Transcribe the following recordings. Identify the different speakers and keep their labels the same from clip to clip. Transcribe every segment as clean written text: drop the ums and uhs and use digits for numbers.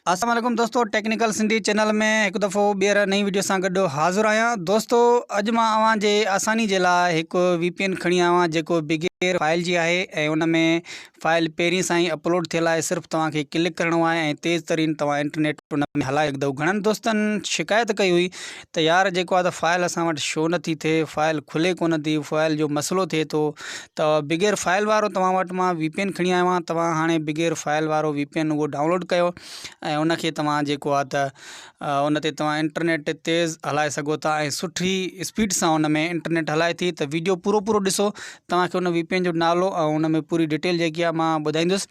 Speaker 1: अस्सलाम वालेकुम दोस्तों, टेक्निकल सिंधी चैनल में एक दफ़ो ॿीहर नई वीडियो सां गॾु हाज़िर आहियां। दोस्तों अॼु मां अव्हां जे आसानी जे लाइ हिकु VPN खणी आयो आहियां जेको बिगेर फाइल जी आहे ऐं उन में फाइल पहिरीं सां ई अपलोड थियल आहे। सिर्फ़ु तव्हांखे क्लिक करिणो आहे ऐं तेज़ तरीन तव्हां इंटरनेट उन में हलाए सघंदव। घणनि दोस्तनि शिकायत कई हुई त यार जेको आहे त फाइल असां वटि शो नथी थिए, फाइल खुले कोन थी, फाइल जो मसइलो थिए थो। त बिगेर फाइल वारो तव्हां वटि मां VPN खणी आयो आहियां। तव्हां हाणे बिगेर फाइल वारो VPN उहो डाउनलोड कयो ऐं उनखे तव्हां जेको आहे त उन ते तव्हां इंटरनेट तेज़ हलाए सघो था ऐं सुठी स्पीड सां उन में इंटरनेट हलाए थी। त वीडियो पूरो ॾिसो, तव्हांखे उन VPN जो नालो ऐं उन में पूरी डिटेल जेकी आहे मां ॿुधाईंदुसि।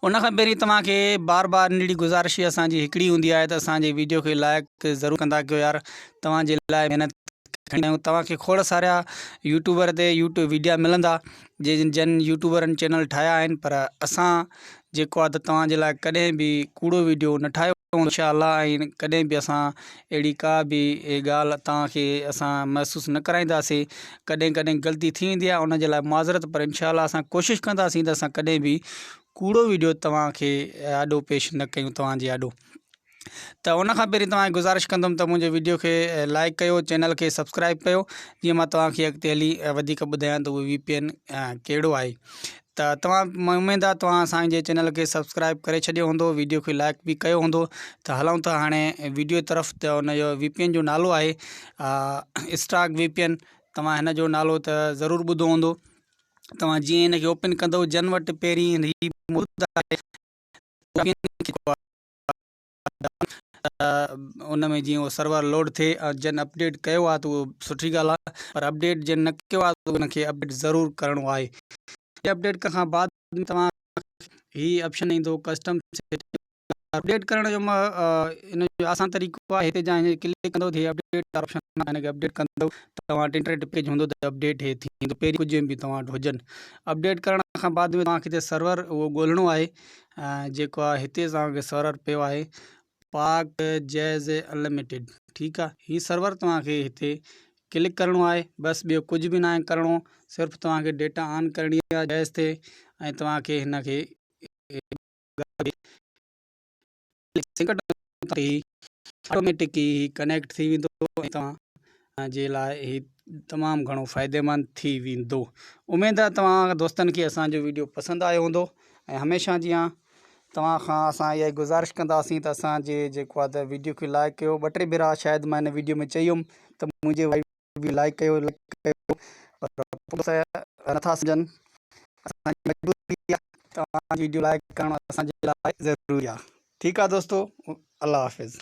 Speaker 1: उन खां पहिरीं तव्हांखे बार बार नंढड़ी गुज़ारिश असांजी हिकिड़ी हूंदी आहे त असांजे वीडियो खे लाइक ज़रूरु कंदा कयो यार, तव्हांजे लाइ महिनत खणी आहियूं। तव्हांखे खोड़ सारा यूट्यूबर ते वीडियो मिलंदा जिन यूट्यूबरनि चैनल ठाहिया आहिनि, पर असां जेको आहे त तव्हांजे लाइ कॾहिं बि कूड़ो वीडियो न ठाहियो इंशाअल्लाह, ऐं कॾहिं बि असां अहिड़ी का बि ॻाल्हि तव्हांखे असां महसूसु न कराईंदासीं। कॾहिं कॾहिं ग़लती थी वेंदी आहे, उन जे लाइ माज़रत, पर इंशाअल्लाह असां कोशिशि कंदासीं त असां कॾहिं बि कूड़ो वीडियो तव्हांखे आॾो पेश न कयूं तव्हांजे आॾो। त उन खां पहिरीं तव्हांखे गुज़ारिश कंदुमि त मुंहिंजे वीडियो खे लाइक कयो, चैनल खे सब्सक्राइब कयो, जीअं मां तव्हांखे अॻिते हली वधीक ॿुधायां त उहो VPN कहिड़ो आहे। त तव्हां, उमेदु आहे तव्हां असांजे चैनल खे सब्सक्राइब करे छॾियो हूंदो, वीडियो खे लाइक बि कयो हूंदो। त हलूं था हाणे वीडियो तरफ़। त उनजो VPN जो नालो आहे स्टार्क VPN। तव्हां हिन जो नालो त ज़रूरु ॿुधो हूंदो। तव्हां जीअं हिनखे ओपन कंदव, जन वटि पहिरीं उन में जीअं उहो सर्वर लोड थिए, जन अपडेट कयो आहे त उहो सुठी ॻाल्हि आहे, पर अपडेट जन न कयो आहे त उनखे अपडेट ज़रूरु करिणो आहे। अपडेट करण खां बाद तव्हां हीअ ऑप्शन ईंदो कस्टम अपडेट करण जो। इन जो आसान तरीक़ो आहे, हिते जा क्लिक कंदो त अपडेट ऑप्शन हिनखे अपडेट कंदो त तव्हां वटि इंटरनेट पेज हूंदो त अपडेट हे थींदो। पहिरीं कुझु बि तव्हां वटि हुजनि, अपडेट करण खां बाद में तव्हांखे हिते सर्वर उहो ॻोल्हणो आहे, जेको आहे हिते तव्हांखे सर्वर पियो आहे पाक जैज़ अनलिमिटेड। ठीकु आहे, हीअ सर्वर तव्हांखे हिते क्लिक करिणो आहे, बसि ॿियो कुझु बि न आहे करिणो। सिर्फ़ु तव्हांखे डेटा ऑन करणी आहे जैज़ ते, ऐं तव्हांखे हिनखे ऑटोमेटिक ही कनेक्ट थी वेंदो ऐं तव्हांजे लाइ हीउ तमामु घणो फ़ाइदेमंद थी वेंदो। उमेदु आहे तव्हां दोस्तनि खे असांजो वीडियो पसंदि आयो हूंदो, ऐं हमेशह जीअं तव्हां खां असां इहा गुज़ारिश कंदासीं त असांजे जेको आहे त वीडियो खे लाइक कयो। 2-3 भेरा शायदि मां हिन वीडियो में चई हुउमि त मुंहिंजे बि लाइक कयो, पर नथा सम्झनि। असांजी मजबूरी आहे, तव्हांजी वीडियो लाइक करणु असांजे लाइ ज़रूरी आहे। ठीकु आहे दोस्तो, अल्लाह हाफ़िज़।